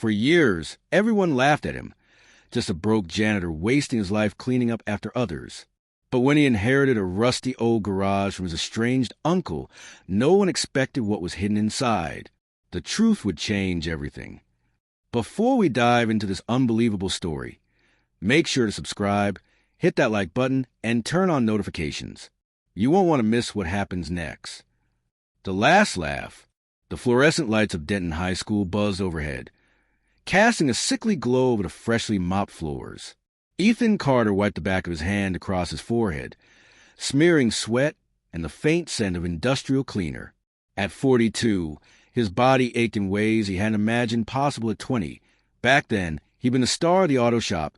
For years, everyone laughed at him, just a broke janitor wasting his life cleaning up after others. But when he inherited a rusty old garage from his estranged uncle, no one expected what was hidden inside. The truth would change everything. Before we dive into this unbelievable story, make sure to subscribe, hit that like button, and turn on notifications. You won't want to miss what happens next. The last laugh, the fluorescent lights of Denton High School buzzed overhead, casting a sickly glow over the freshly mopped floors. Ethan Carter wiped the back of his hand across his forehead, smearing sweat and the faint scent of industrial cleaner. At 42, his body ached in ways he hadn't imagined possible at 20. Back then, he'd been the star of the auto shop,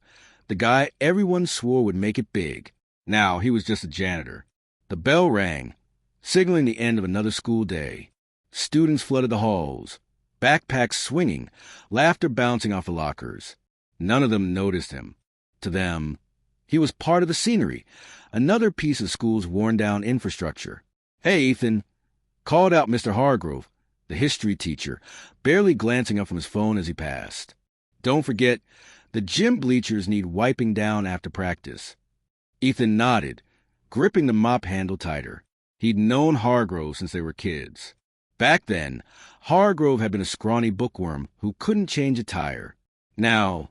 the guy everyone swore would make it big. Now he was just a janitor. The bell rang, signaling the end of another school day. Students flooded the halls, backpacks swinging, laughter bouncing off the lockers. None of them noticed him. To them, he was part of the scenery, another piece of school's worn-down infrastructure. "Hey, Ethan," called out Mr. Hargrove, the history teacher, barely glancing up from his phone as he passed. "Don't forget, the gym bleachers need wiping down after practice." Ethan nodded, gripping the mop handle tighter. He'd known Hargrove since they were kids. Back then, Hargrove had been a scrawny bookworm who couldn't change a tire. Now,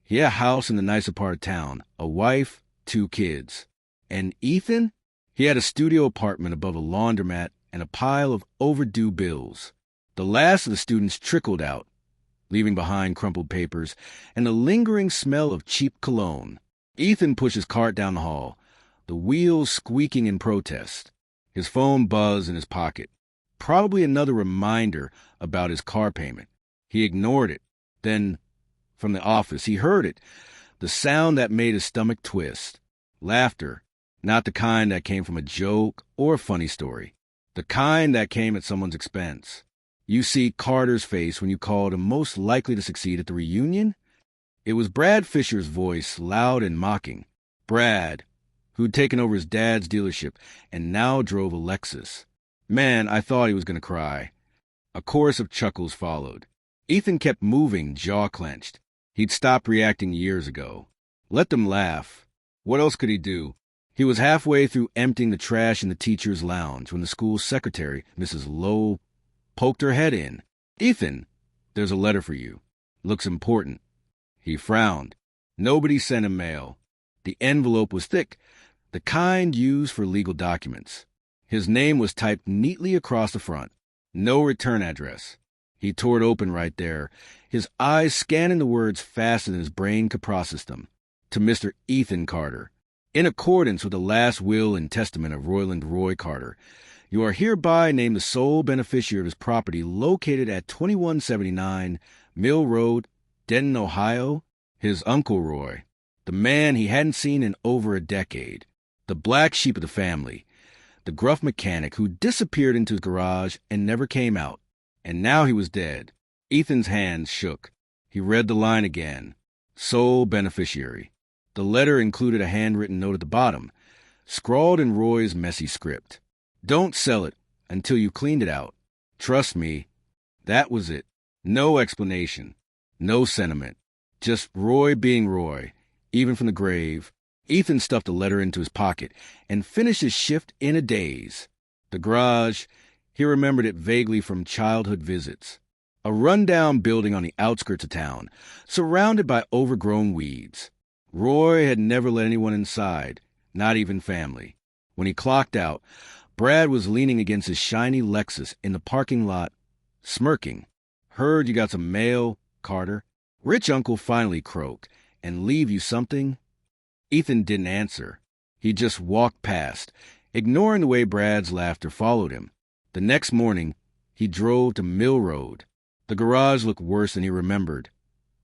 he had a house in the nicer part of town, a wife, 2 kids. And Ethan? He had a studio apartment above a laundromat and a pile of overdue bills. The last of the students trickled out, leaving behind crumpled papers and a lingering smell of cheap cologne. Ethan pushed his cart down the hall, the wheels squeaking in protest. His phone buzzed in his pocket. Probably another reminder about his car payment. He ignored it. Then, from the office, he heard it, the sound that made his stomach twist. Laughter, not the kind that came from a joke or a funny story. The kind that came at someone's expense. You see Carter's face when you called him most likely to succeed at the reunion? It was Brad Fisher's voice, loud and mocking. Brad, who'd taken over his dad's dealership and now drove a Lexus. Man, I thought he was going to cry. A chorus of chuckles followed. Ethan kept moving, jaw clenched. He'd stopped reacting years ago. Let them laugh. What else could he do? He was halfway through emptying the trash in the teacher's lounge when the school's secretary, Mrs. Lowe, poked her head in. "Ethan, there's a letter for you. Looks important." He frowned. Nobody sent him mail. The envelope was thick, the kind used for legal documents. His name was typed neatly across the front. No return address. He tore it open right there, his eyes scanning the words faster than his brain could process them. To Mr. Ethan Carter. In accordance with the last will and testament of Royland Roy Carter, you are hereby named the sole beneficiary of his property located at 2179 Mill Road, Denton, Ohio. His Uncle Roy, the man he hadn't seen in over a decade, the black sheep of the family, the gruff mechanic who disappeared into his garage and never came out. And now he was dead. Ethan's hands shook. He read the line again. Sole beneficiary. The letter included a handwritten note at the bottom, scrawled in Roy's messy script. Don't sell it until you cleaned it out. Trust me. That was it. No explanation. No sentiment. Just Roy being Roy, even from the grave. Ethan stuffed the letter into his pocket and finished his shift in a daze. The garage, he remembered it vaguely from childhood visits. A rundown building on the outskirts of town, surrounded by overgrown weeds. Roy had never let anyone inside, not even family. When he clocked out, Brad was leaning against his shiny Lexus in the parking lot, smirking. "Heard you got some mail, Carter." Rich uncle finally croaked. "And leave you something?" Ethan didn't answer. He just walked past, ignoring the way Brad's laughter followed him. The next morning, he drove to Mill Road. The garage looked worse than he remembered.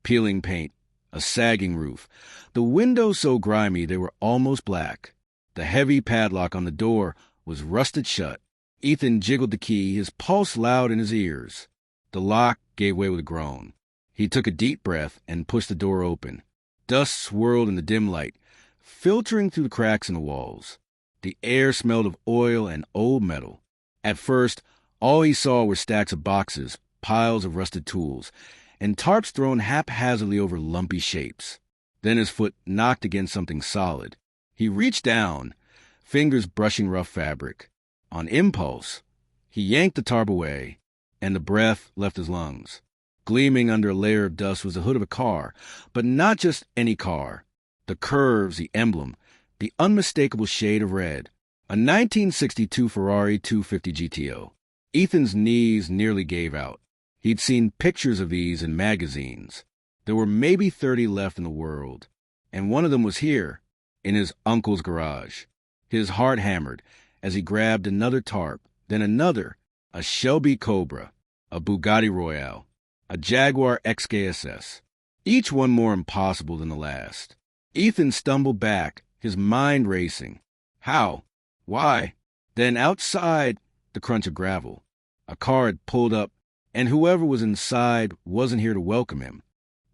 Peeling paint, a sagging roof, the windows so grimy they were almost black. The heavy padlock on the door was rusted shut. Ethan jiggled the key, his pulse loud in his ears. The lock gave way with a groan. He took a deep breath and pushed the door open. Dust swirled in the dim light, filtering through the cracks in the walls. The air smelled of oil and old metal. At first, all he saw were stacks of boxes, piles of rusted tools, and tarps thrown haphazardly over lumpy shapes. Then his foot knocked against something solid. He reached down, fingers brushing rough fabric. On impulse, he yanked the tarp away, and the breath left his lungs. Gleaming under a layer of dust was the hood of a car, but not just any car. The curves, the emblem, the unmistakable shade of red. A 1962 Ferrari 250 GTO. Ethan's knees nearly gave out. He'd seen pictures of these in magazines. There were maybe 30 left in the world, and one of them was here, in his uncle's garage. His heart hammered as he grabbed another tarp, then another, a Shelby Cobra, a Bugatti Royale, a Jaguar XKSS, each one more impossible than the last. Ethan stumbled back, his mind racing. How? Why? Then outside, the crunch of gravel. A car had pulled up, and whoever was inside wasn't here to welcome him.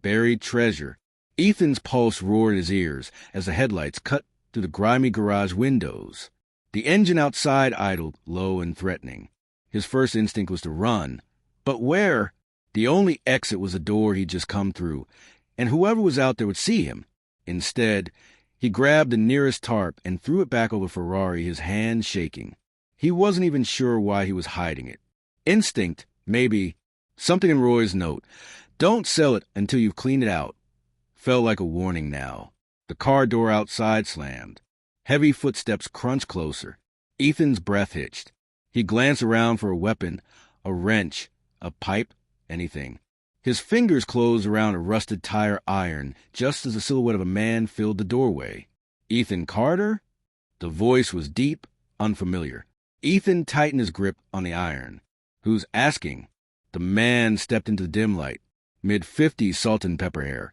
Buried treasure. Ethan's pulse roared in his ears as the headlights cut through the grimy garage windows. The engine outside idled, low and threatening. His first instinct was to run. But where? The only exit was the door he'd just come through, and whoever was out there would see him. Instead, he grabbed the nearest tarp and threw it back over Ferrari, his hand shaking. He wasn't even sure why he was hiding it. Instinct, maybe. Something in Roy's note, "Don't sell it until you've cleaned it out," felt like a warning now. The car door outside slammed. Heavy footsteps crunched closer. Ethan's breath hitched. He glanced around for a weapon, a wrench, a pipe, anything. His fingers closed around a rusted tire iron just as the silhouette of a man filled the doorway. Ethan Carter? The voice was deep, unfamiliar. Ethan tightened his grip on the iron. Who's asking? The man stepped into the dim light, mid-50s salt and pepper hair,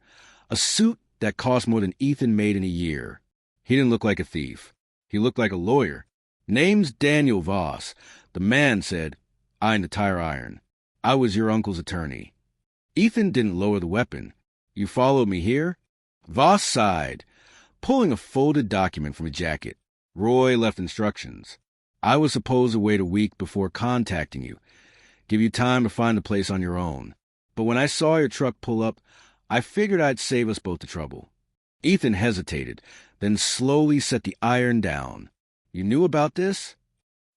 a suit that cost more than Ethan made in a year. He didn't look like a thief. He looked like a lawyer. "Name's Daniel Voss." The man said, eyeing the tire iron. "I was your uncle's attorney." Ethan didn't lower the weapon. "You followed me here?" Voss sighed, pulling a folded document from his jacket. "Roy left instructions. I was supposed to wait a week before contacting you, give you time to find the place on your own. But when I saw your truck pull up, I figured I'd save us both the trouble." Ethan hesitated, then slowly set the iron down. "You knew about this?"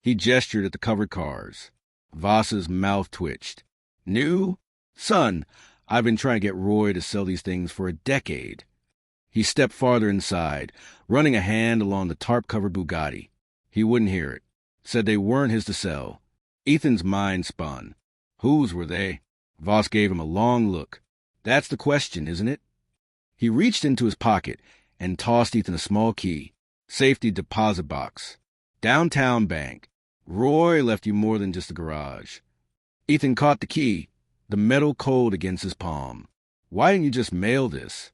He gestured at the covered cars. Voss's mouth twitched. "Knew? Son, I've been trying to get Roy to sell these things for a decade." He stepped farther inside, running a hand along the tarp-covered Bugatti. He wouldn't hear it. Said they weren't his to sell. Ethan's mind spun. Whose were they? Voss gave him a long look. "That's the question, isn't it?" He reached into his pocket and tossed Ethan a small key. "Safety deposit box. Downtown bank. Roy left you more than just a garage." Ethan caught the key, the metal cold against his palm. "Why didn't you just mail this?"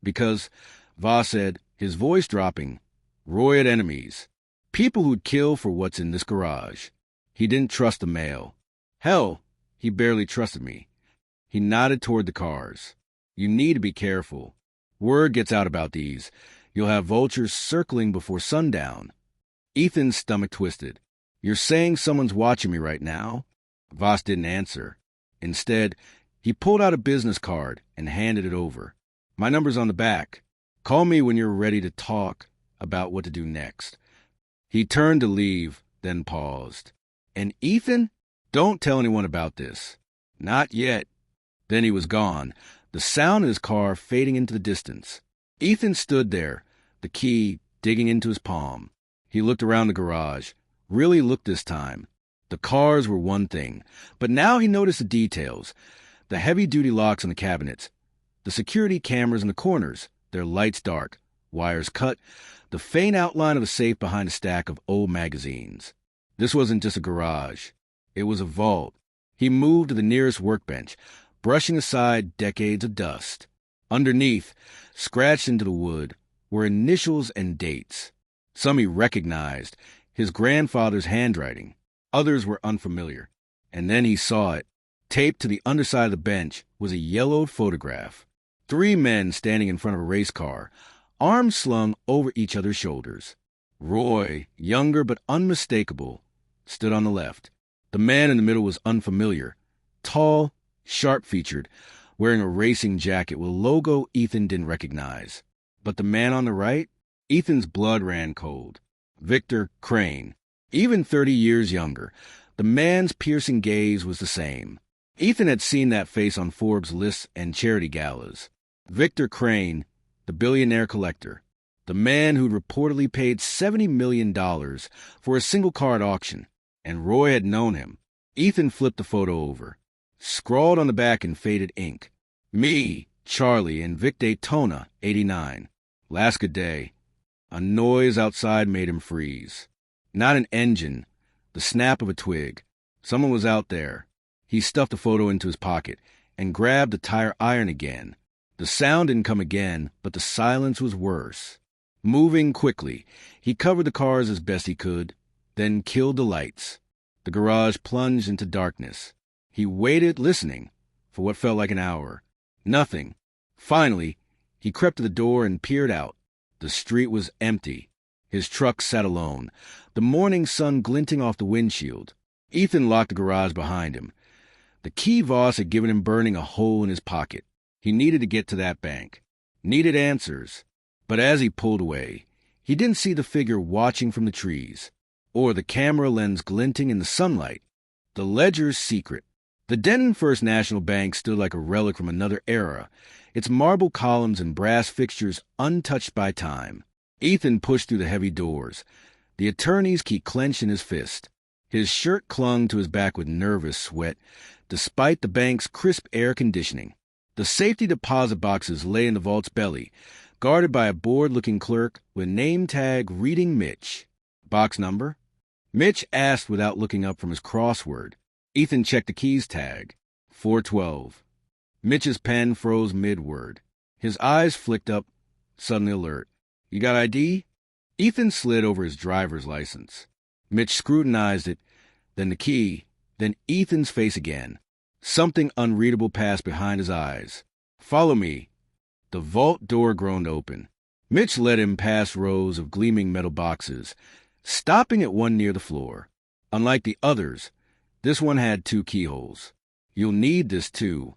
"Because," Voss said, his voice dropping, "Roy had enemies. People who'd kill for what's in this garage. He didn't trust the mail. Hell, he barely trusted me." He nodded toward the cars. "You need to be careful. Word gets out about these. You'll have vultures circling before sundown." Ethan's stomach twisted. "You're saying someone's watching me right now?" Voss didn't answer. Instead, he pulled out a business card and handed it over. "My number's on the back. Call me when you're ready to talk about what to do next." He turned to leave, then paused. "And Ethan, don't tell anyone about this." "Not yet." Then he was gone, the sound of his car fading into the distance. Ethan stood there, the key digging into his palm. He looked around the garage, really looked this time. The cars were one thing, but now he noticed the details. The heavy-duty locks on the cabinets, the security cameras in the corners, their lights dark, wires cut, the faint outline of a safe behind a stack of old magazines. This wasn't just a garage. It was a vault. He moved to the nearest workbench, brushing aside decades of dust. Underneath, scratched into the wood, were initials and dates. Some he recognized, his grandfather's handwriting. Others were unfamiliar. And then he saw it. Taped to the underside of the bench was a yellowed photograph. 3 men standing in front of a race car, arms slung over each other's shoulders. Roy, younger but unmistakable, stood on the left. The man in the middle was unfamiliar. Tall, sharp-featured, wearing a racing jacket with a logo Ethan didn't recognize. But the man on the right? Ethan's blood ran cold. Victor Crane. Even 30 years younger, the man's piercing gaze was the same. Ethan had seen that face on Forbes' lists and charity galas. Victor Crane, the billionaire collector. The man who'd reportedly paid $70 million for a single car at auction. And Roy had known him. Ethan flipped the photo over. Scrawled on the back in faded ink. Me, Charlie, and Vic Daytona, 89. Last good day. A noise outside made him freeze. Not an engine, the snap of a twig. Someone was out there. He stuffed the photo into his pocket and grabbed the tire iron again. The sound didn't come again, but the silence was worse. Moving quickly, he covered the cars as best he could, then killed the lights. The garage plunged into darkness. He waited, listening, for what felt like an hour. Nothing. Finally, he crept to the door and peered out. The street was empty. His truck sat alone, the morning sun glinting off the windshield. Ethan locked the garage behind him. The key Voss had given him burning a hole in his pocket. He needed to get to that bank. Needed answers. But as he pulled away, he didn't see the figure watching from the trees, or the camera lens glinting in the sunlight. The ledger's secret. The Denton First National Bank stood like a relic from another era, its marble columns and brass fixtures untouched by time. Ethan pushed through the heavy doors, the attorney's key clenched in his fist. His shirt clung to his back with nervous sweat, despite the bank's crisp air conditioning. The safety deposit boxes lay in the vault's belly, guarded by a bored-looking clerk with name tag reading Mitch. Box number? Mitch asked without looking up from his crossword. Ethan checked the keys tag. 412. Mitch's pen froze mid-word. His eyes flicked up, suddenly alert. You got ID? Ethan slid over his driver's license. Mitch scrutinized it, then the key, then Ethan's face again. Something unreadable passed behind his eyes. Follow me. The vault door groaned open. Mitch led him past rows of gleaming metal boxes, stopping at one near the floor. Unlike the others, this one had 2 keyholes. You'll need this too.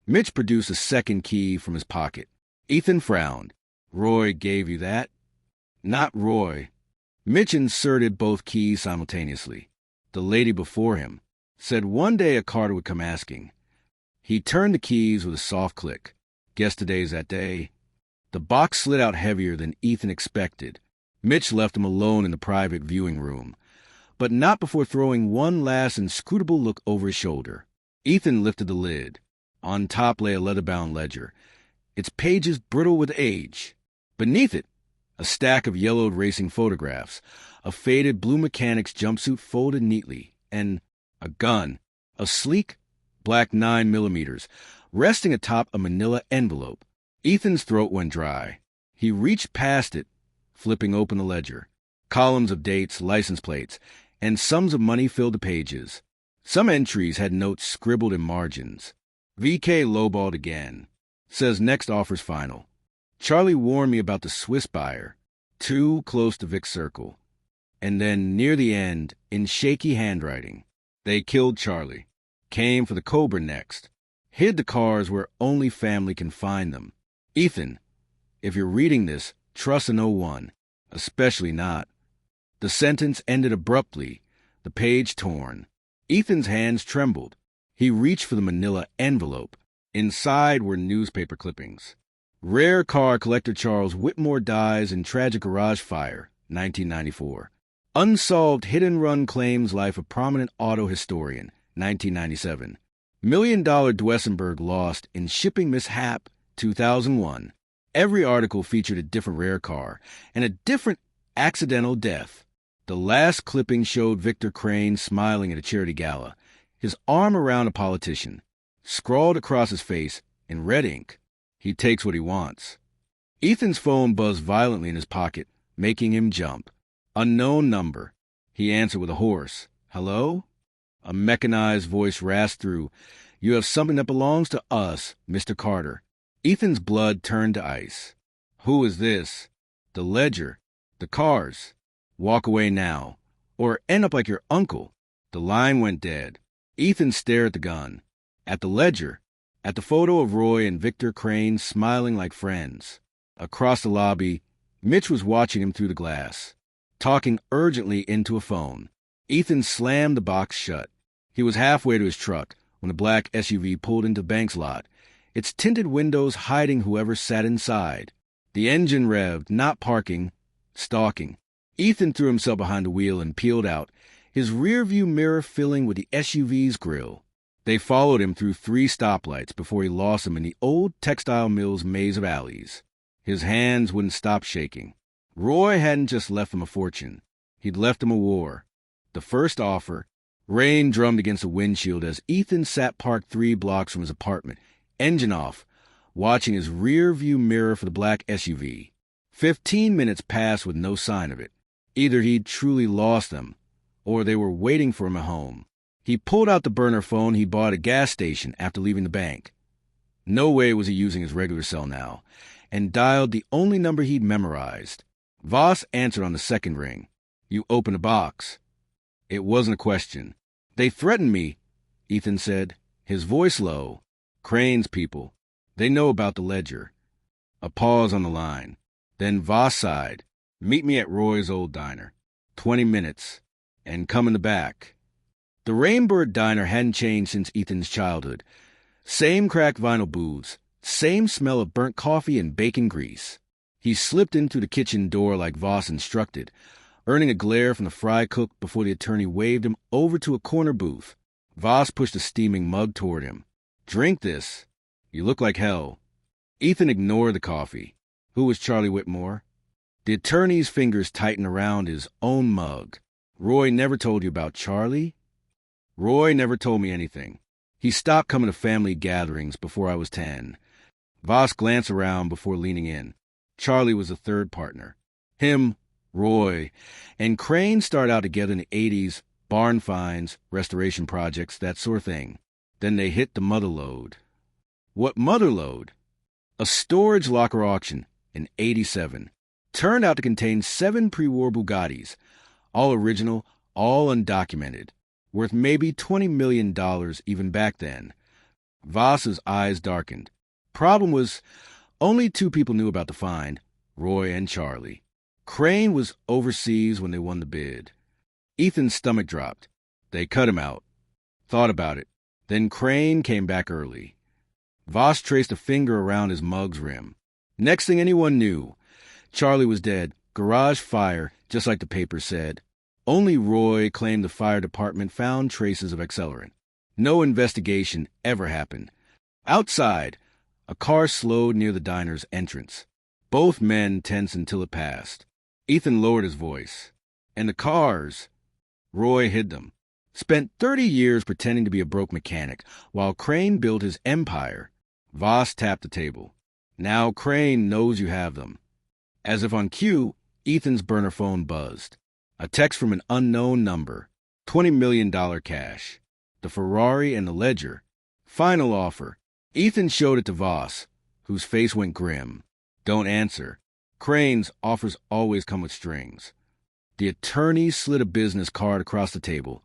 Mitch produced a second key from his pocket. Ethan frowned. Roy gave you that? Not Roy. Mitch inserted both keys simultaneously. The lady before him said one day a Carter would come asking. He turned the keys with a soft click. Guess today's that day. The box slid out heavier than Ethan expected. Mitch left him alone in the private viewing room, but not before throwing one last inscrutable look over his shoulder. Ethan lifted the lid. On top lay a leather-bound ledger, its pages brittle with age. Beneath it, a stack of yellowed racing photographs, a faded blue mechanic's jumpsuit folded neatly, and a gun, a sleek black 9mm, resting atop a manila envelope. Ethan's throat went dry. He reached past it, flipping open the ledger. Columns of dates, license plates, and sums of money filled the pages. Some entries had notes scribbled in margins. VK lowballed again. Says next offer's final. Charlie warned me about the Swiss buyer. Too close to Vic's circle. And then, near the end, in shaky handwriting, they killed Charlie. Came for the Cobra next. Hid the cars where only family can find them. Ethan, if you're reading this, trust no one, especially not. The sentence ended abruptly, the page torn. Ethan's hands trembled. He reached for the manila envelope. Inside were newspaper clippings. Rare car collector Charles Whitmore dies in tragic garage fire, 1994. Unsolved hit-and-run claims life of prominent auto historian, 1997. $1 million Duesenberg lost in shipping mishap, 2001. Every article featured a different rare car and a different accidental death. The last clipping showed Victor Crane smiling at a charity gala, his arm around a politician. Scrawled across his face, in red ink, he takes what he wants. Ethan's phone buzzed violently in his pocket, making him jump. Unknown number. He answered with a hoarse, "Hello?" A mechanized voice rasped through. "You have something that belongs to us, Mr. Carter." Ethan's blood turned to ice. "Who is this?" "The ledger. The cars. Walk away now, or end up like your uncle." The line went dead. Ethan stared at the gun, at the ledger, At the photo of Roy and Victor Crane smiling like friends. Across the lobby, Mitch was watching him through the glass, talking urgently into a phone. Ethan slammed the box shut. He was halfway to his truck when a black SUV pulled into Banks' lot, its tinted windows hiding whoever sat inside. The engine revved, not parking, stalking. Ethan threw himself behind the wheel and peeled out, his rearview mirror filling with the SUV's grill. They followed him through 3 stoplights before he lost them in the old textile mill's maze of alleys. His hands wouldn't stop shaking. Roy hadn't just left him a fortune. He'd left him a war. The first offer. Rain drummed against the windshield as Ethan sat parked 3 blocks from his apartment, engine off, watching his rear-view mirror for the black SUV. 15 minutes passed with no sign of it. Either he'd truly lost them, or they were waiting for him at home. He pulled out the burner phone he bought at a gas station after leaving the bank. No way was he using his regular cell now, and dialed the only number he'd memorized. Voss answered on the second ring. "You open a box." It wasn't a question. "They threatened me," Ethan said, his voice low. "Crane's people. They know about the ledger." A pause on the line. Then Voss sighed. "Meet me at Roy's old diner. 20 minutes. And come in the back." The Rainbird Diner hadn't changed since Ethan's childhood. Same cracked vinyl booths, same smell of burnt coffee and bacon grease. He slipped in through the kitchen door like Voss instructed, earning a glare from the fry cook before the attorney waved him over to a corner booth. Voss pushed a steaming mug toward him. "Drink this. You look like hell." Ethan ignored the coffee. Who was Charlie Whitmore? The attorney's fingers tightened around his own mug. "Roy never told you about Charlie?" "Roy never told me anything. He stopped coming to family gatherings before I was 10. Voss glanced around before leaning in. Charlie was the third partner. Him, Roy, and Crane started out together in the 80s, barn finds, restoration projects, that sort of thing. Then they hit the mother lode. What mother lode? A storage locker auction in 87. Turned out to contain 7 pre-war Bugattis, all original, all undocumented, worth maybe $20 million even back then. Voss's eyes darkened. Problem was, only 2 people knew about the find, Roy and Charlie. Crane was overseas when they won the bid. Ethan's stomach dropped. They cut him out. Thought about it. Then Crane came back early. Voss traced a finger around his mug's rim. Next thing anyone knew, Charlie was dead. Garage fire, just like the paper said. Only Roy claimed the fire department found traces of accelerant. No investigation ever happened. Outside, a car slowed near the diner's entrance. Both men tensed until it passed. Ethan lowered his voice. "And the cars?" Roy hid them. Spent 30 years pretending to be a broke mechanic, while Crane built his empire. Voss tapped the table. "Now Crane knows you have them." As if on cue, Ethan's burner phone buzzed. A text from an unknown number. $20 million cash. The Ferrari and the ledger. Final offer. Ethan showed it to Voss, whose face went grim. "Don't answer. Crane's offers always come with strings." The attorney slid a business card across the table.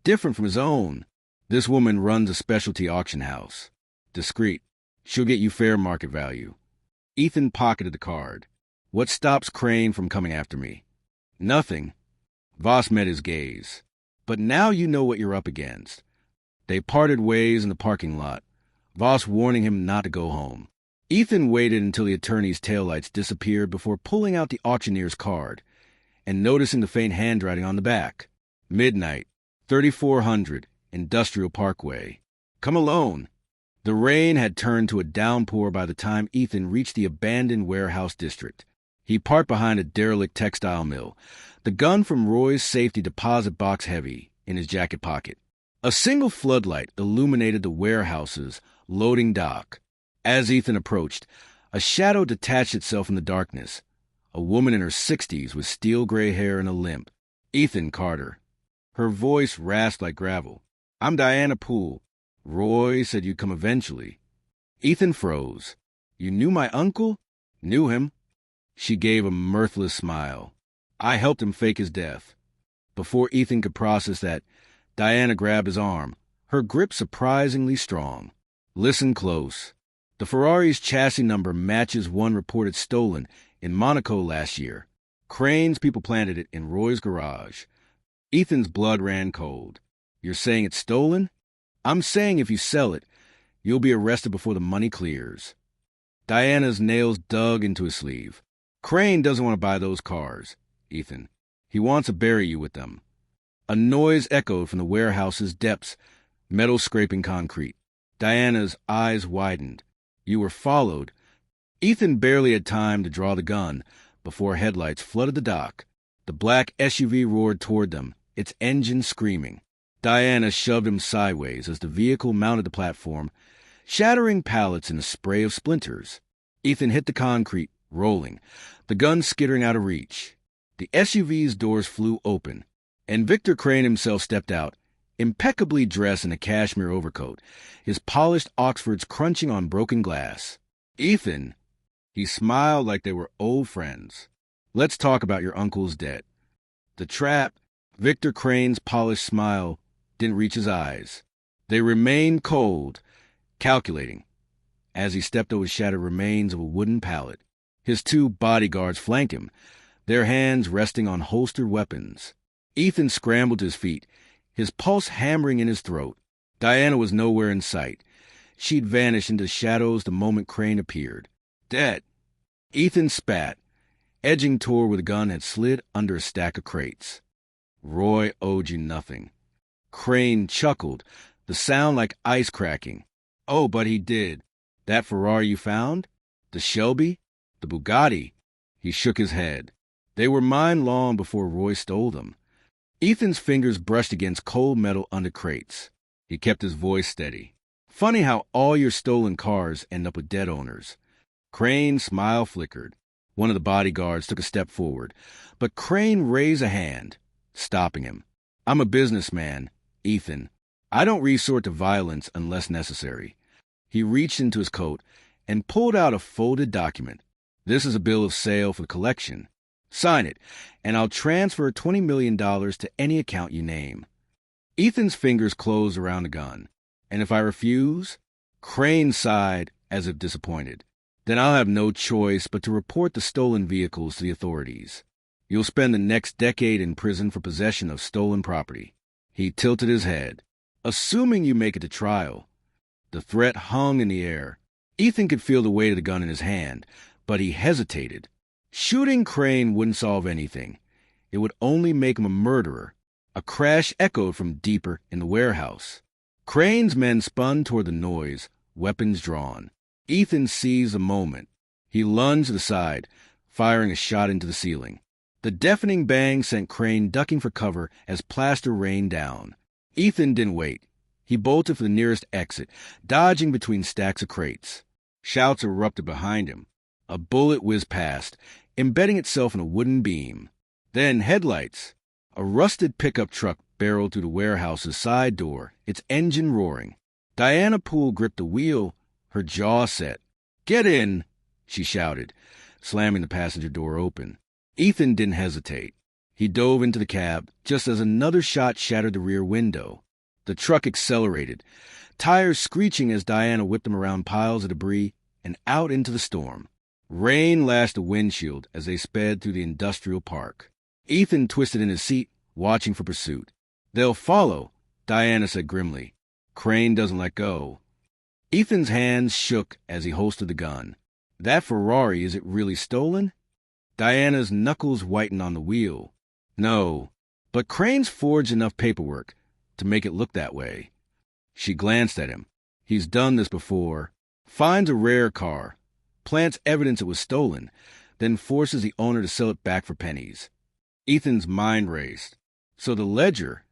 Different from his own. "This woman runs a specialty auction house. Discreet. She'll get you fair market value." Ethan pocketed the card. "What stops Crane from coming after me?" "Nothing." Voss met his gaze. "But now you know what you're up against." They parted ways in the parking lot, Voss warning him not to go home. Ethan waited until the attorney's taillights disappeared before pulling out the auctioneer's card and noticing the faint handwriting on the back. Midnight, 3400 Industrial Parkway. Come alone. The rain had turned to a downpour by the time Ethan reached the abandoned warehouse district. He parked behind a derelict textile mill, the gun from Roy's safety deposit box heavy in his jacket pocket. A single floodlight illuminated the warehouse's loading dock. As Ethan approached, a shadow detached itself from the darkness. A woman in her 60s with steel-gray hair and a limp. "Ethan Carter." Her voice rasped like gravel. "I'm Diana Poole. Roy said you'd come eventually." Ethan froze. "You knew my uncle?" "Knew him." She gave a mirthless smile. "I helped him fake his death." Before Ethan could process that, Diana grabbed his arm, her grip surprisingly strong. Listen close. The Ferrari's chassis number matches one reported stolen in Monaco last year. Crane's people planted it in Roy's garage. Ethan's blood ran cold. You're saying it's stolen? I'm saying if you sell it, you'll be arrested before the money clears. Diana's nails dug into his sleeve. Crane doesn't want to buy those cars, Ethan. He wants to bury you with them. A noise echoed from the warehouse's depths, metal scraping concrete. Diana's eyes widened. You were followed. Ethan barely had time to draw the gun before headlights flooded the dock. The black SUV roared toward them, its engine screaming. Diana shoved him sideways as the vehicle mounted the platform, shattering pallets in a spray of splinters. Ethan hit the concrete, rolling, the gun skittering out of reach. The SUV's doors flew open, and Victor Crane himself stepped out, impeccably dressed in a cashmere overcoat, his polished Oxfords crunching on broken glass. Ethan, he smiled like they were old friends. Let's talk about your uncle's debt. The trap, Victor Crane's polished smile, didn't reach his eyes. They remained cold, calculating, as he stepped over the shattered remains of a wooden pallet. His two bodyguards flanked him, their hands resting on holstered weapons. Ethan scrambled to his feet, his pulse hammering in his throat. Diana was nowhere in sight. She'd vanished into the shadows the moment Crane appeared. Dead. Ethan spat, edging toward where the gun had slid under a stack of crates. Roy owed you nothing. Crane chuckled, the sound like ice cracking. Oh, but he did. That Ferrari you found? The Shelby? The Bugatti? He shook his head. They were mine long before Roy stole them. Ethan's fingers brushed against cold metal under crates. He kept his voice steady. Funny how all your stolen cars end up with dead owners. Crane's smile flickered. One of the bodyguards took a step forward, but Crane raised a hand, stopping him. I'm a businessman, Ethan. I don't resort to violence unless necessary. He reached into his coat and pulled out a folded document. This is a bill of sale for the collection. Sign it, and I'll transfer $20 million to any account you name. Ethan's fingers closed around the gun. And if I refuse? Crane sighed as if disappointed. Then I'll have no choice but to report the stolen vehicles to the authorities. You'll spend the next decade in prison for possession of stolen property. He tilted his head. Assuming you make it to trial. The threat hung in the air. Ethan could feel the weight of the gun in his hand, but he hesitated. Shooting Crane wouldn't solve anything. It would only make him a murderer. A crash echoed from deeper in the warehouse. Crane's men spun toward the noise, weapons drawn. Ethan seized the moment. He lunged to the side, firing a shot into the ceiling. The deafening bang sent Crane ducking for cover as plaster rained down. Ethan didn't wait. He bolted for the nearest exit, dodging between stacks of crates. Shouts erupted behind him. A bullet whizzed past, embedding itself in a wooden beam. Then headlights. A rusted pickup truck barreled through the warehouse's side door, its engine roaring. Diana Poole gripped the wheel, her jaw set. Get in, she shouted, slamming the passenger door open. Ethan didn't hesitate. He dove into the cab just as another shot shattered the rear window. The truck accelerated, tires screeching as Diana whipped him around piles of debris and out into the storm. Rain lashed the windshield as they sped through the industrial park. Ethan twisted in his seat, watching for pursuit. They'll follow, Diana said grimly. Crane doesn't let go. Ethan's hands shook as he holstered the gun. That Ferrari, is it really stolen? Diana's knuckles whitened on the wheel. No, but Crane's forged enough paperwork to make it look that way. She glanced at him. He's done this before. Finds a rare car, plants evidence it was stolen, then forces the owner to sell it back for pennies. Ethan's mind raced. So the ledger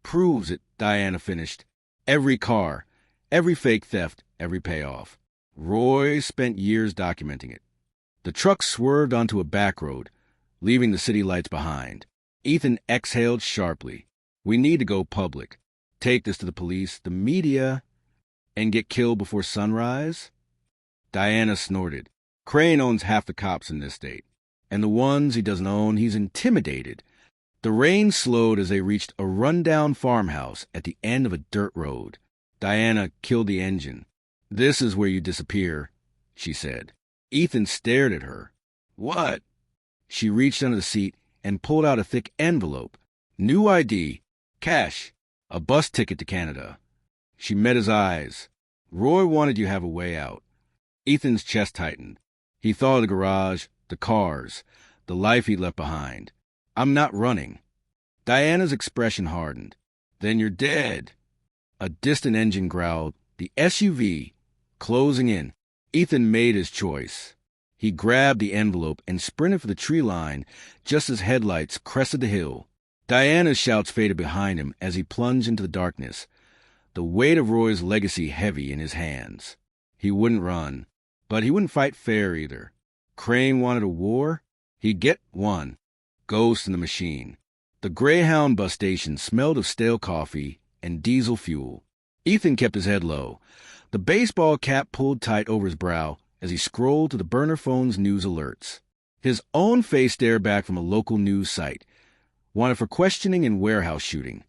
proves it, Diana finished. Every car, every fake theft, every payoff. Roy spent years documenting it. The truck swerved onto a back road, leaving the city lights behind. Ethan exhaled sharply. We need to go public. Take this to the police, the media, and get killed before sunrise? Diana snorted. Crane owns half the cops in this state, and the ones he doesn't own, he's intimidated. The rain slowed as they reached a rundown farmhouse at the end of a dirt road. Diana killed the engine. "This is where you disappear," she said. Ethan stared at her. "What?" She reached under the seat and pulled out a thick envelope. "New ID. Cash. A bus ticket to Canada." She met his eyes. "Roy wanted you to have a way out." Ethan's chest tightened. He thought of the garage, the cars, the life he'd left behind. "I'm not running." Diana's expression hardened. "Then you're dead." A distant engine growled. The SUV, closing in. Ethan made his choice. He grabbed the envelope and sprinted for the tree line just as headlights crested the hill. Diana's shouts faded behind him as he plunged into the darkness, the weight of Roy's legacy heavy in his hands. He wouldn't run, but he wouldn't fight fair either. Crane wanted a war. He'd get one. Ghost in the machine. The Greyhound bus station smelled of stale coffee and diesel fuel. Ethan kept his head low, the baseball cap pulled tight over his brow as he scrolled to the burner phone's news alerts. His own face stared back from a local news site, wanted for questioning and warehouse shooting,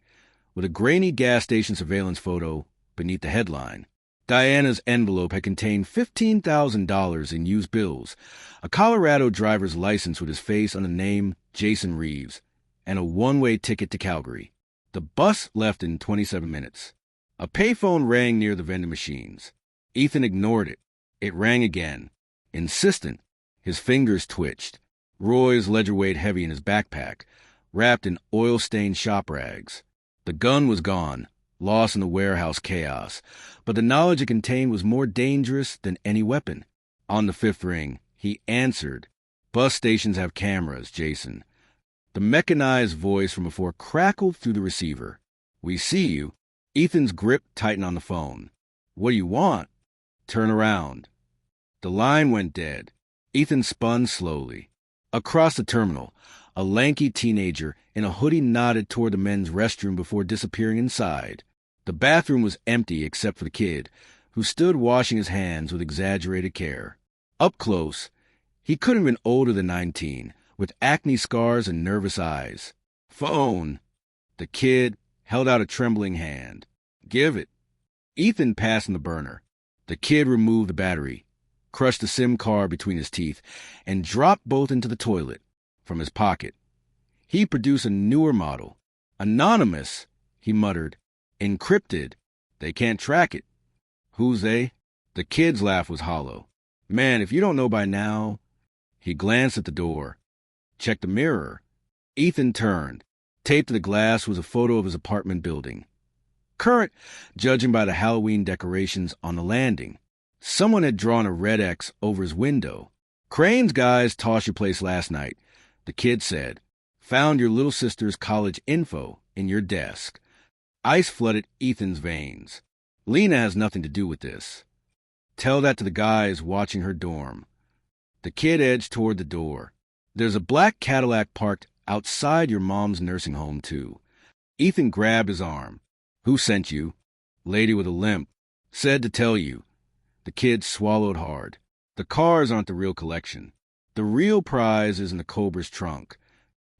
with a grainy gas station surveillance photo beneath the headline. Diana's envelope had contained $15,000 in used bills, a Colorado driver's license with his face on the name Jason Reeves, and a one-way ticket to Calgary. The bus left in 27 minutes. A payphone rang near the vending machines. Ethan ignored it. It rang again. Insistent. His fingers twitched. Roy's ledger weighed heavy in his backpack, wrapped in oil-stained shop rags. The gun was gone, lost in the warehouse chaos, but the knowledge it contained was more dangerous than any weapon. On the fifth ring, he answered. "Bus stations have cameras, Jason." The mechanized voice from before crackled through the receiver. "We see you." Ethan's grip tightened on the phone. "What do you want?" "Turn around." The line went dead. Ethan spun slowly. Across the terminal, a lanky teenager in a hoodie nodded toward the men's restroom before disappearing inside. The bathroom was empty except for the kid, who stood washing his hands with exaggerated care. Up close, he couldn't have been older than 19, with acne scars and nervous eyes. "Phone." The kid held out a trembling hand. "Give it." Ethan passed him the burner. The kid removed the battery, crushed the SIM card between his teeth, and dropped both into the toilet. From his pocket, he produced a newer model. "Anonymous," he muttered. "Encrypted. They can't track it." "Who's they?" The kid's laugh was hollow. "Man, if you don't know by now." He glanced at the door. "Check the mirror." Ethan turned. Taped to the glass was a photo of his apartment building. Current, judging by the Halloween decorations on the landing. Someone had drawn a red X over his window. "Crane's guys tossed your place last night," the kid said. "Found your little sister's college info in your desk." Ice flooded Ethan's veins. "Lena has nothing to do with this. Tell that to the guys watching her dorm." The kid edged toward the door. "There's a black Cadillac parked outside your mom's nursing home, too." Ethan grabbed his arm. "Who sent you?" "Lady with a limp. Said to tell you." The kid swallowed hard. "The cars aren't the real collection. The real prize is in the Cobra's trunk."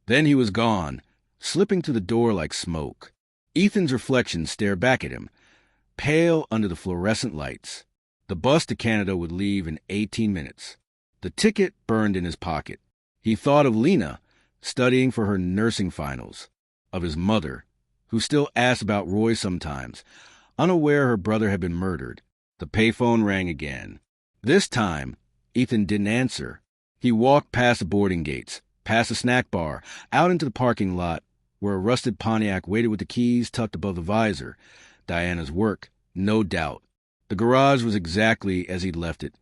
Then he was gone, slipping through the door like smoke. Ethan's reflection stared back at him, pale under the fluorescent lights. The bus to Canada would leave in 18 minutes. The ticket burned in his pocket. He thought of Lena, studying for her nursing finals, of his mother, who still asked about Roy sometimes, unaware her brother had been murdered. The payphone rang again. This time, Ethan didn't answer. He walked past the boarding gates, past the snack bar, out into the parking lot, where a rusted Pontiac waited with the keys tucked above the visor. Diana's work, no doubt. The garage was exactly as he'd left it,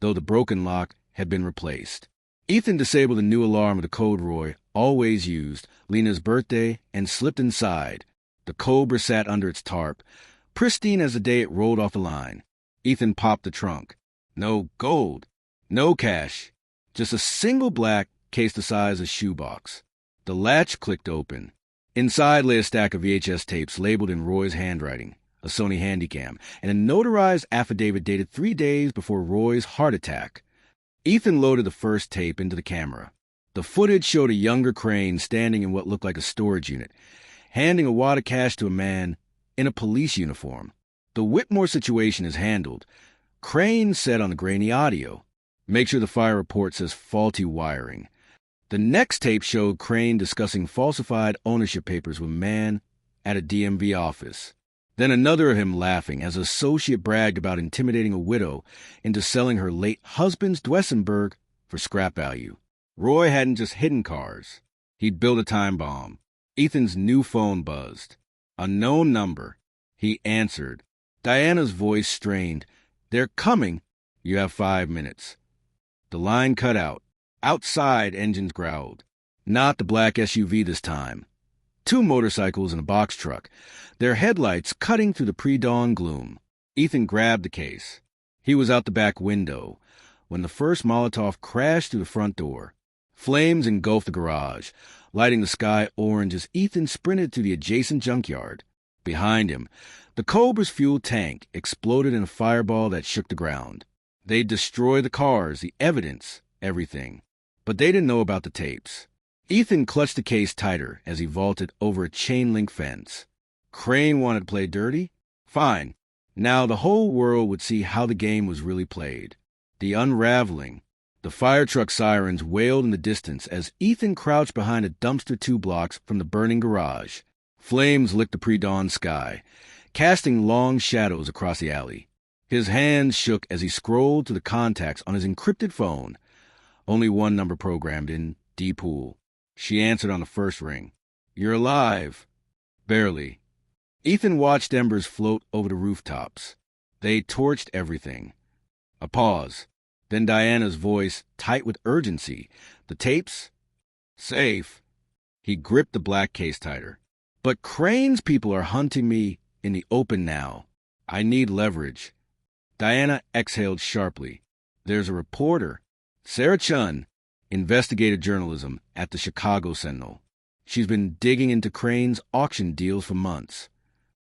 though the broken lock had been replaced. Ethan disabled the new alarm of the code Roy always used, Lena's birthday, and slipped inside. The Cobra sat under its tarp, pristine as the day it rolled off the line. Ethan popped the trunk. No gold, no cash, just a single black case the size of a shoebox. The latch clicked open. Inside lay a stack of VHS tapes labeled in Roy's handwriting, a Sony Handycam, and a notarized affidavit dated 3 days before Roy's heart attack. Ethan loaded the first tape into the camera. The footage showed a younger Crane standing in what looked like a storage unit, handing a wad of cash to a man in a police uniform. The Whitmore situation is handled. Crane said on the grainy audio. Make sure the fire report says faulty wiring. The next tape showed Crane discussing falsified ownership papers with a man at a DMV office. Then another of him laughing as associate bragged about intimidating a widow into selling her late husband's Duesenberg for scrap value. Roy hadn't just hidden cars. He'd built a time bomb. Ethan's new phone buzzed. A known number. He answered. Diana's voice strained. They're coming. You have 5 minutes. The line cut out. Outside, engines growled. Not the black SUV this time. 2 motorcycles and a box truck, their headlights cutting through the pre-dawn gloom. Ethan grabbed the case. He was out the back window when the first Molotov crashed through the front door. Flames engulfed the garage, lighting the sky orange as Ethan sprinted through the adjacent junkyard. Behind him, the Cobra's fuel tank exploded in a fireball that shook the ground. They'd destroy the cars, the evidence, everything. But they didn't know about the tapes. Ethan clutched the case tighter as he vaulted over a chain-link fence. Crane wanted to play dirty? Fine. Now the whole world would see how the game was really played. The unraveling. The fire truck sirens wailed in the distance as Ethan crouched behind a dumpster 2 blocks from the burning garage. Flames licked the pre-dawn sky, casting long shadows across the alley. His hands shook as he scrolled to the contacts on his encrypted phone. Only one number programmed in, D. Poole. She answered on the first ring. You're alive. Barely. Ethan watched embers float over the rooftops. They torched everything. A pause. Then Diana's voice, tight with urgency. The tapes? Safe. He gripped the black case tighter. But Crane's people are hunting me in the open now. I need leverage. Diana exhaled sharply. There's a reporter. Sarah Chun, investigative journalism at the Chicago Sentinel. She's been digging into Crane's auction deals for months.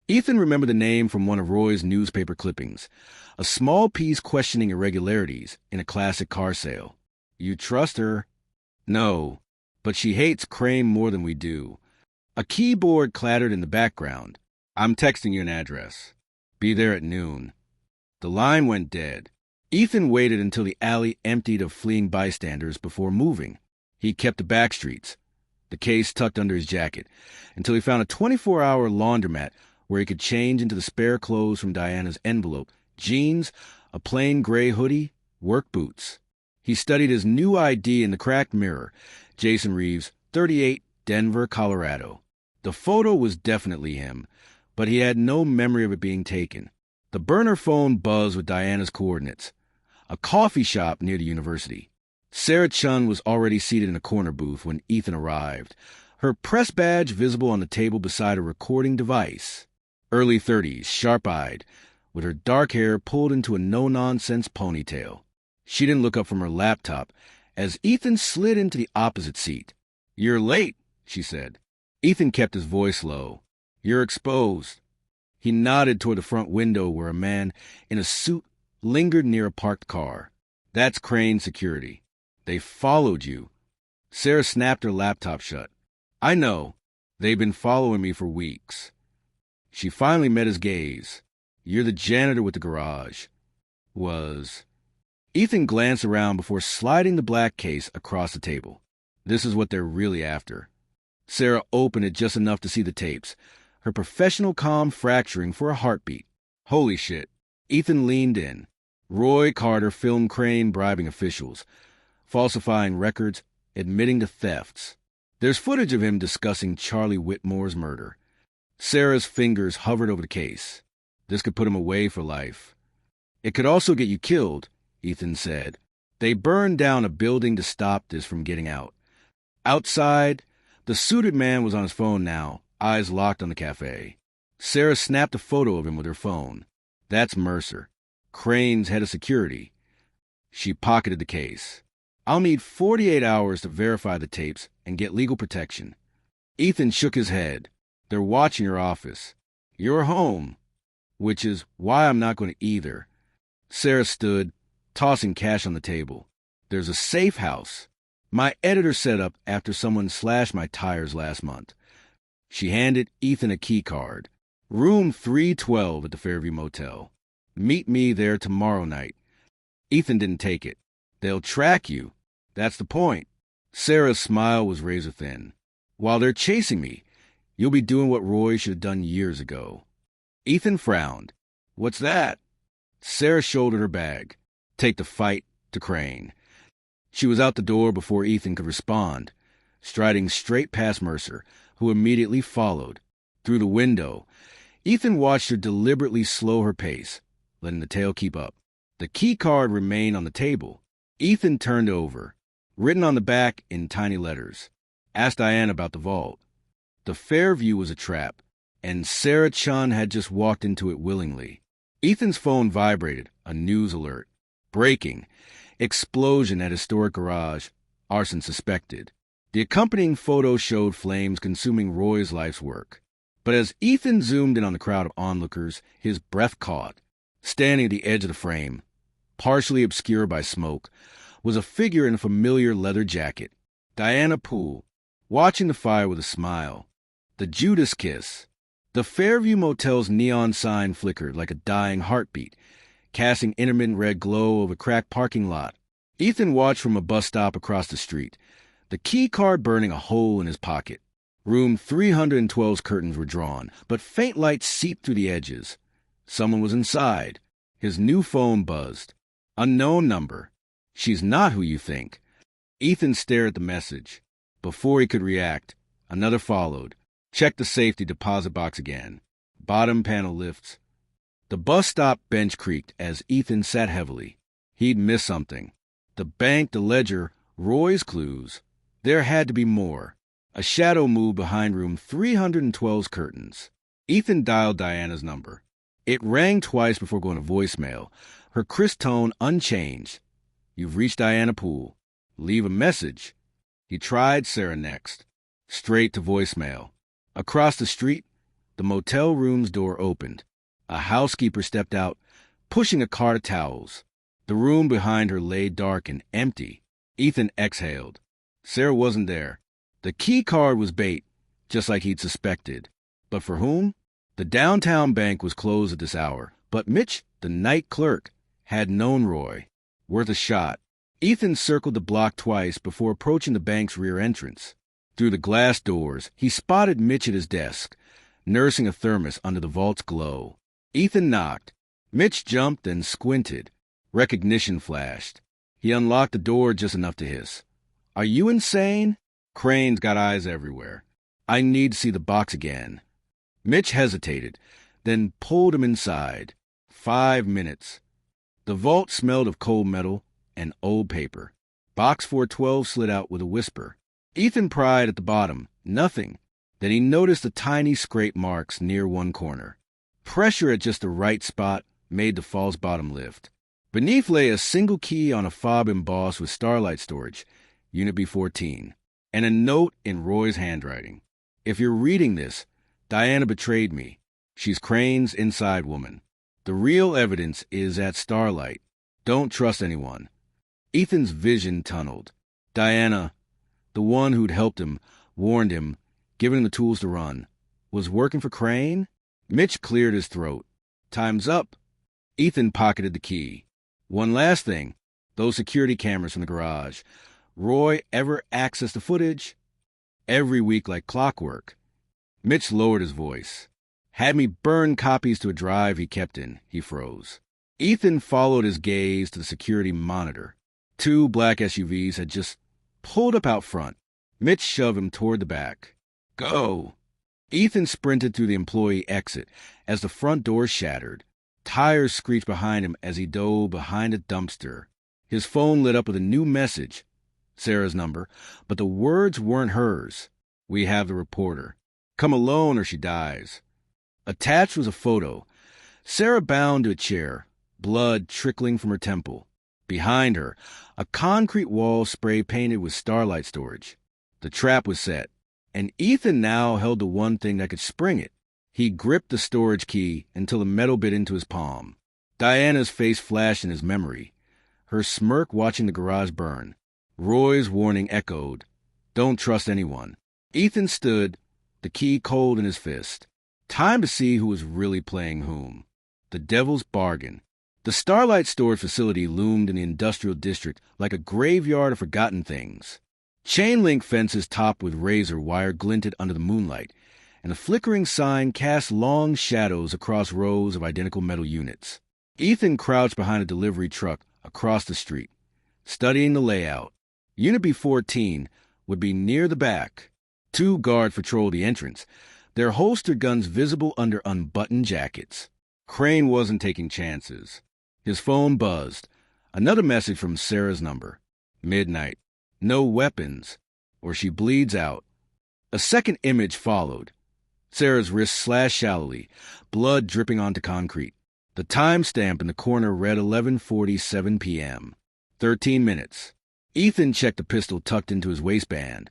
Ethan remembered the name from one of Roy's newspaper clippings, a small piece questioning irregularities in a classic car sale. You trust her? No, but she hates Crane more than we do. A keyboard clattered in the background. I'm texting you an address. Be there at noon. The line went dead. Ethan waited until the alley emptied of fleeing bystanders before moving. He kept the back streets, the case tucked under his jacket, until he found a 24-hour laundromat where he could change into the spare clothes from Diana's envelope, jeans, a plain gray hoodie, work boots. He studied his new ID in the cracked mirror, Jason Reeves, 38, Denver, Colorado. The photo was definitely him, but he had no memory of it being taken. The burner phone buzzed with Diana's coordinates. A coffee shop near the university. Sarah Chun was already seated in a corner booth when Ethan arrived, her press badge visible on the table beside a recording device. Early 30s, sharp-eyed, with her dark hair pulled into a no-nonsense ponytail. She didn't look up from her laptop as Ethan slid into the opposite seat. You're late, she said. Ethan kept his voice low. You're exposed. He nodded toward the front window where a man in a suit lingered near a parked car. That's Crane security. They followed you. Sarah snapped her laptop shut. I know. They've been following me for weeks. She finally met his gaze. You're the janitor with the garage. Was. Ethan glanced around before sliding the black case across the table. This is what they're really after. Sarah opened it just enough to see the tapes, her professional calm fracturing for a heartbeat. Holy shit. Ethan leaned in. Roy Carter filmed Crane bribing officials, falsifying records, admitting to thefts. There's footage of him discussing Charlie Whitmore's murder. Sarah's fingers hovered over the case. This could put him away for life. It could also get you killed, Ethan said. They burned down a building to stop this from getting out. Outside, the suited man was on his phone now, eyes locked on the cafe. Sarah snapped a photo of him with her phone. That's Mercer, Crane's head of security. She pocketed the case. I'll need 48 hours to verify the tapes and get legal protection. Ethan shook his head. They're watching your office. You're home, which is why I'm not going to either. Sarah stood, tossing cash on the table. There's a safe house. My editor set up after someone slashed my tires last month. She handed Ethan a key card. Room 312 at the Fairview Motel. Meet me there tomorrow night. Ethan didn't take it. They'll track you. That's the point. Sarah's smile was razor thin. While they're chasing me, you'll be doing what Roy should have done years ago. Ethan frowned. What's that? Sarah shouldered her bag. Take the fight to Crane. She was out the door before Ethan could respond, striding straight past Mercer, who immediately followed. Through the window, Ethan watched her deliberately slow her pace, letting the tail keep up. The key card remained on the table. Ethan turned over. Written on the back in tiny letters. Ask Diana about the vault. The Fairview was a trap, and Sarah Chun had just walked into it willingly. Ethan's phone vibrated, a news alert. Breaking. Explosion at historic garage. Arson suspected. The accompanying photo showed flames consuming Roy's life's work. But as Ethan zoomed in on the crowd of onlookers, his breath caught. Standing at the edge of the frame, partially obscured by smoke, was a figure in a familiar leather jacket. Diana Poole, watching the fire with a smile. The Judas kiss. The Fairview Motel's neon sign flickered like a dying heartbeat, casting intermittent red glow over a cracked parking lot. Ethan watched from a bus stop across the street, the key card burning a hole in his pocket. Room 312's curtains were drawn, but faint light seeped through the edges. Someone was inside. His new phone buzzed. Unknown number. She's not who you think. Ethan stared at the message. Before he could react, another followed. Check the safety deposit box again. Bottom panel lifts. The bus stop bench creaked as Ethan sat heavily. He'd missed something. The bank, the ledger, Roy's clues. There had to be more. A shadow moved behind room 312's curtains. Ethan dialed Diana's number. It rang twice before going to voicemail, her crisp tone unchanged. You've reached Diana Poole. Leave a message. He tried Sarah next. Straight to voicemail. Across the street, the motel room's door opened. A housekeeper stepped out, pushing a cart of towels. The room behind her lay dark and empty. Ethan exhaled. Sarah wasn't there. The key card was bait, just like he'd suspected. But for whom? The downtown bank was closed at this hour, but Mitch, the night clerk, had known Roy. Worth a shot. Ethan circled the block twice before approaching the bank's rear entrance. Through the glass doors, he spotted Mitch at his desk, nursing a thermos under the vault's glow. Ethan knocked. Mitch jumped and squinted. Recognition flashed. He unlocked the door just enough to hiss. Are you insane? Crane's got eyes everywhere. I need to see the box again. Mitch hesitated, then pulled him inside. 5 minutes. The vault smelled of cold metal and old paper. Box 412 slid out with a whisper. Ethan pried at the bottom. Nothing. Then he noticed the tiny scrape marks near one corner. Pressure at just the right spot made the false bottom lift. Beneath lay a single key on a fob embossed with starlight storage, Unit B14, and a note in Roy's handwriting. If you're reading this, Diana betrayed me. She's Crane's inside woman. The real evidence is at Starlight. Don't trust anyone. Ethan's vision tunneled. Diana, the one who'd helped him, warned him, given him the tools to run, was working for Crane? Mitch cleared his throat. Time's up. Ethan pocketed the key. One last thing. Those security cameras from the garage. Roy ever accessed the footage? Every week like clockwork. Mitch lowered his voice. Had me burn copies to a drive he kept in. He froze. Ethan followed his gaze to the security monitor. 2 black SUVs had just pulled up out front. Mitch shoved him toward the back. Go! Ethan sprinted through the employee exit as the front door shattered. Tires screeched behind him as he dove behind a dumpster. His phone lit up with a new message. Sarah's number, but the words weren't hers. We have the reporter. Come alone or she dies. Attached was a photo. Sarah bound to a chair, blood trickling from her temple. Behind her, a concrete wall spray-painted with starlight storage. The trap was set, and Ethan now held the one thing that could spring it. He gripped the storage key until the metal bit into his palm. Diana's face flashed in his memory, her smirk watching the garage burn. Roy's warning echoed. Don't trust anyone. Ethan stood, the key cold in his fist. Time to see who was really playing whom. The devil's bargain. The Starlight storage facility loomed in the industrial district like a graveyard of forgotten things. Chain-link fences topped with razor wire glinted under the moonlight, and a flickering sign cast long shadows across rows of identical metal units. Ethan crouched behind a delivery truck across the street, studying the layout. Unit B-14 would be near the back. 2 guards patrolled the entrance, their holstered guns visible under unbuttoned jackets. Crane wasn't taking chances. His phone buzzed. Another message from Sarah's number. Midnight. No weapons, or she bleeds out. A second image followed. Sarah's wrist slashed shallowly, blood dripping onto concrete. The timestamp in the corner read 11:47 p.m. 13 minutes. Ethan checked the pistol tucked into his waistband.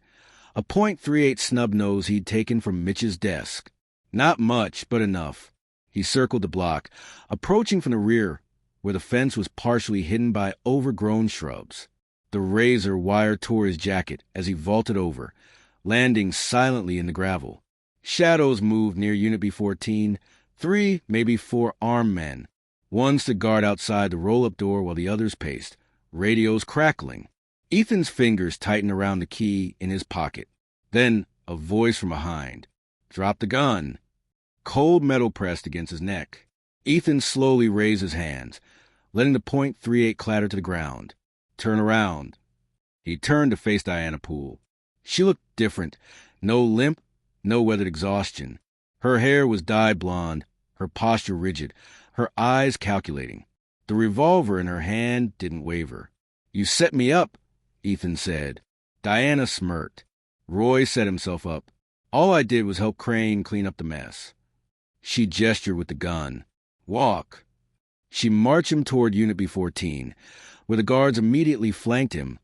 A .38 snub nose he'd taken from Mitch's desk. Not much, but enough. He circled the block, approaching from the rear, where the fence was partially hidden by overgrown shrubs. The razor wire tore his jacket as he vaulted over, landing silently in the gravel. Shadows moved near Unit B-14, 3, maybe 4 armed men. One stood guard outside the roll-up door while the others paced, radios crackling. Ethan's fingers tightened around the key in his pocket. Then a voice from behind. Drop the gun. Cold metal pressed against his neck. Ethan slowly raised his hands, letting the .38 clatter to the ground. Turn around. He turned to face Diana Poole. She looked different. No limp, no weathered exhaustion. Her hair was dyed blonde, her posture rigid, her eyes calculating. The revolver in her hand didn't waver. You set me up, Ethan said. Diana smirked. Roy set himself up. All I did was help Crane clean up the mess. She gestured with the gun. Walk. She marched him toward Unit B-14, where the guards immediately flanked him,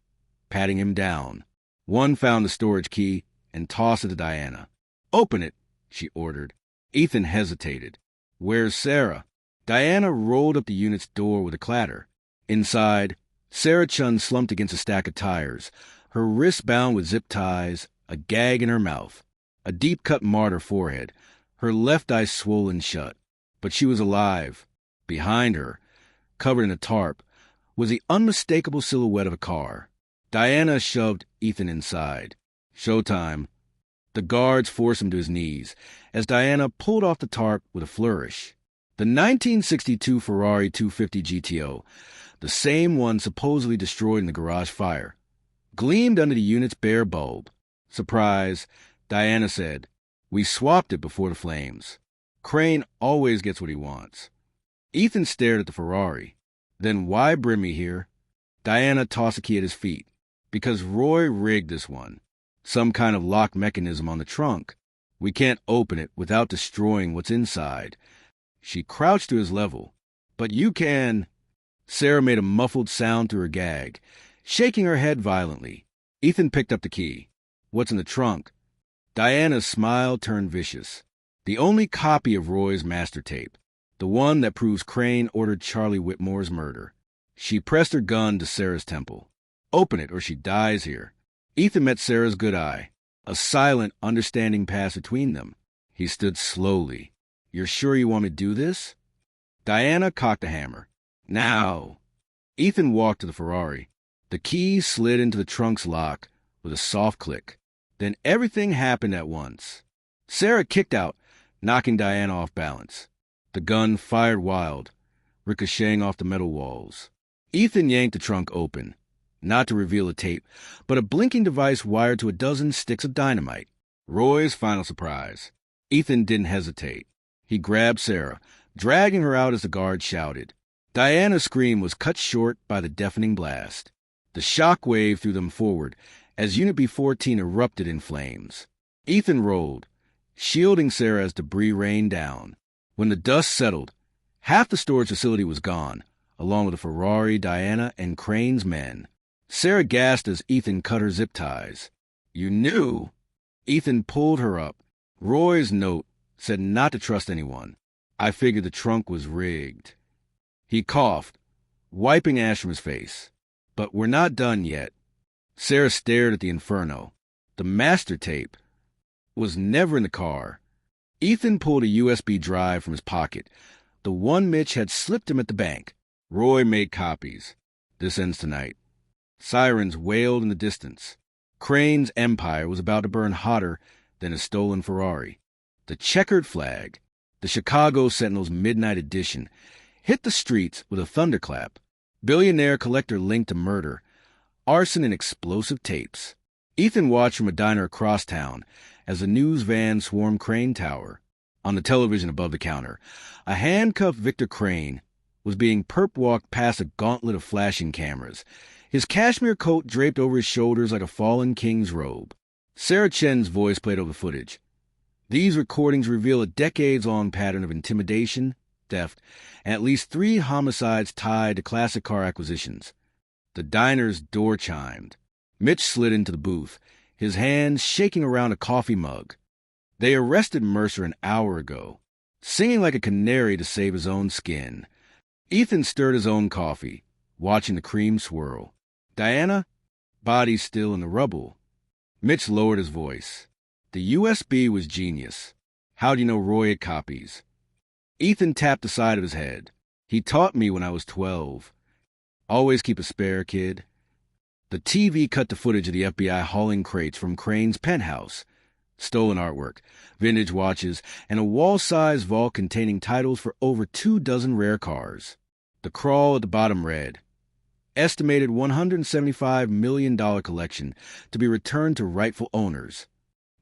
patting him down. One found the storage key and tossed it to Diana. Open it, she ordered. Ethan hesitated. Where's Sarah? Diana rolled up the unit's door with a clatter. Inside, Sarah Chun slumped against a stack of tires, her wrists bound with zip ties, a gag in her mouth, a deep-cut martyr forehead, her left eye swollen shut. But she was alive. Behind her, covered in a tarp, was the unmistakable silhouette of a car. Diana shoved Ethan inside. Showtime. The guards forced him to his knees as Diana pulled off the tarp with a flourish. The 1962 Ferrari 250 GTO, the same one supposedly destroyed in the garage fire, gleamed under the unit's bare bulb. Surprise, Diana said. We swapped it before the flames. Crane always gets what he wants. Ethan stared at the Ferrari. Then why bring me here? Diana tossed the key at his feet. Because Roy rigged this one. Some kind of lock mechanism on the trunk. We can't open it without destroying what's inside. She crouched to his level. But you can... Sarah made a muffled sound through her gag, shaking her head violently. Ethan picked up the key. What's in the trunk? Diana's smile turned vicious. The only copy of Roy's master tape. The one that proves Crane ordered Charlie Whitmore's murder. She pressed her gun to Sarah's temple. Open it or she dies here. Ethan met Sarah's good eye. A silent, understanding pass between them. He stood slowly. You're sure you want me to do this? Diana cocked the hammer. Now. Ethan walked to the Ferrari. The key slid into the trunk's lock with a soft click. Then everything happened at once. Sarah kicked out, knocking Diana off balance. The gun fired wild, ricocheting off the metal walls. Ethan yanked the trunk open, not to reveal a tape, but a blinking device wired to a dozen sticks of dynamite. Roy's final surprise. Ethan didn't hesitate. He grabbed Sarah, dragging her out as the guard shouted. Diana's scream was cut short by the deafening blast. The shock wave threw them forward as Unit B-14 erupted in flames. Ethan rolled, shielding Sarah as debris rained down. When the dust settled, half the storage facility was gone, along with the Ferrari, Diana, and Crane's men. Sarah gasped as Ethan cut her zip ties. You knew? Ethan pulled her up. Roy's note said not to trust anyone. I figured the trunk was rigged. He coughed, wiping ash from his face. But we're not done yet. Sarah stared at the inferno. The master tape was never in the car. Ethan pulled a USB drive from his pocket, the one Mitch had slipped him at the bank. Roy made copies. This ends tonight. Sirens wailed in the distance. Crane's empire was about to burn hotter than a stolen Ferrari. The checkered flag, the Chicago Sentinel's midnight edition, hit the streets with a thunderclap. Billionaire collector linked to murder, arson and explosive tapes. Ethan watched from a diner across town as the news van swarmed Crane Tower. On the television above the counter, a handcuffed Victor Crane was being perp-walked past a gauntlet of flashing cameras, his cashmere coat draped over his shoulders like a fallen king's robe. Sarah Chen's voice played over the footage. These recordings reveal a decades-long pattern of intimidation, theft, and at least 3 homicides tied to classic car acquisitions. The diner's door chimed. Mitch slid into the booth, his hands shaking around a coffee mug. They arrested Mercer an hour ago, singing like a canary to save his own skin. Ethan stirred his own coffee, watching the cream swirl. Diana? Body still in the rubble. Mitch lowered his voice. The USB was genius. How do you know Roy had copies? Ethan tapped the side of his head. He taught me when I was 12. Always keep a spare, kid. The TV cut to footage of the FBI hauling crates from Crane's penthouse. Stolen artwork, vintage watches, and a wall-sized vault containing titles for over 24 rare cars. The crawl at the bottom read, estimated $175 million collection to be returned to rightful owners.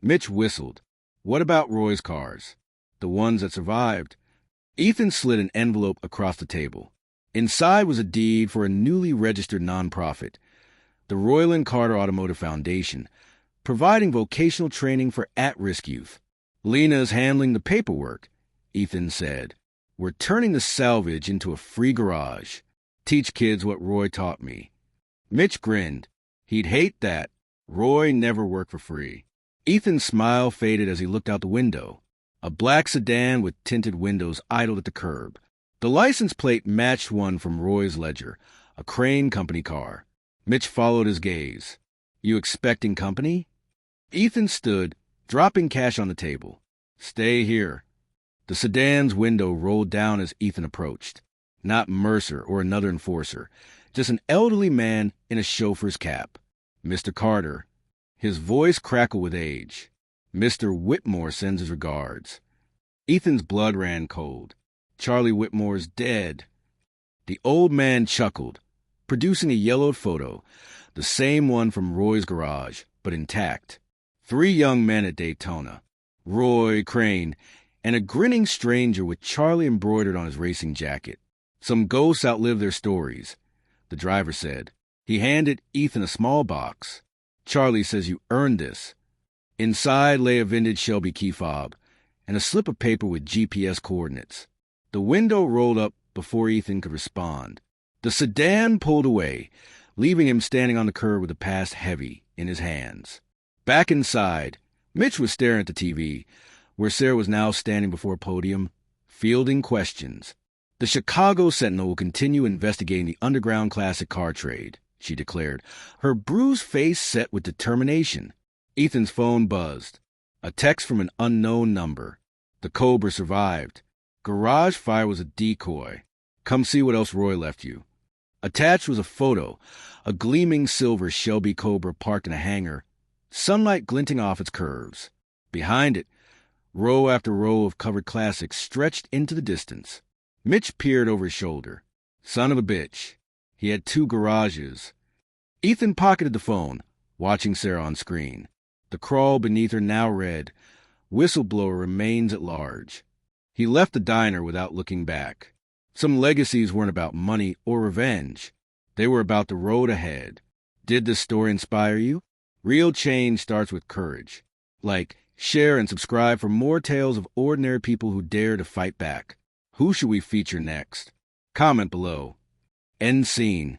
Mitch whistled. What about Roy's cars? The ones that survived? Ethan slid an envelope across the table. Inside was a deed for a newly registered nonprofit, the Royland Carter Automotive Foundation, providing vocational training for at-risk youth. Lena's handling the paperwork, Ethan said. We're turning the salvage into a free garage. Teach kids what Roy taught me. Mitch grinned. He'd hate that. Roy never worked for free. Ethan's smile faded as he looked out the window. A black sedan with tinted windows idled at the curb. The license plate matched one from Roy's ledger, a Crane Company car. Mitch followed his gaze. You expecting company? Ethan stood, dropping cash on the table. Stay here. The sedan's window rolled down as Ethan approached. Not Mercer or another enforcer, just an elderly man in a chauffeur's cap. Mr. Carter. His voice crackled with age. Mr. Whitmore sends his regards. Ethan's blood ran cold. Charlie Whitmore's dead. The old man chuckled, producing a yellowed photo, the same one from Roy's garage, but intact. 3 young men at Daytona, Roy, Crane, and a grinning stranger with Charlie embroidered on his racing jacket. Some ghosts outlive their stories, the driver said. He handed Ethan a small box. Charlie says you earned this. Inside lay a vintage Shelby key fob and a slip of paper with GPS coordinates. The window rolled up before Ethan could respond. The sedan pulled away, leaving him standing on the curb with the past heavy in his hands. Back inside, Mitch was staring at the TV, where Sarah was now standing before a podium, fielding questions. The Chicago Sentinel will continue investigating the underground classic car trade, she declared, her bruised face set with determination. Ethan's phone buzzed. A text from an unknown number. The Cobra survived. Garage fire was a decoy. Come see what else Roy left you. Attached was a photo, a gleaming silver Shelby Cobra parked in a hangar, sunlight glinting off its curves. Behind it, row after row of covered classics stretched into the distance. Mitch peered over his shoulder. Son of a bitch. He had 2 garages. Ethan pocketed the phone, watching Sarah on screen. The crawl beneath her now read, Whistleblower remains at large. He left the diner without looking back. Some legacies weren't about money or revenge. They were about the road ahead. Did this story inspire you? Real change starts with courage. Like, share, and subscribe for more tales of ordinary people who dare to fight back. Who should we feature next? Comment below. End scene.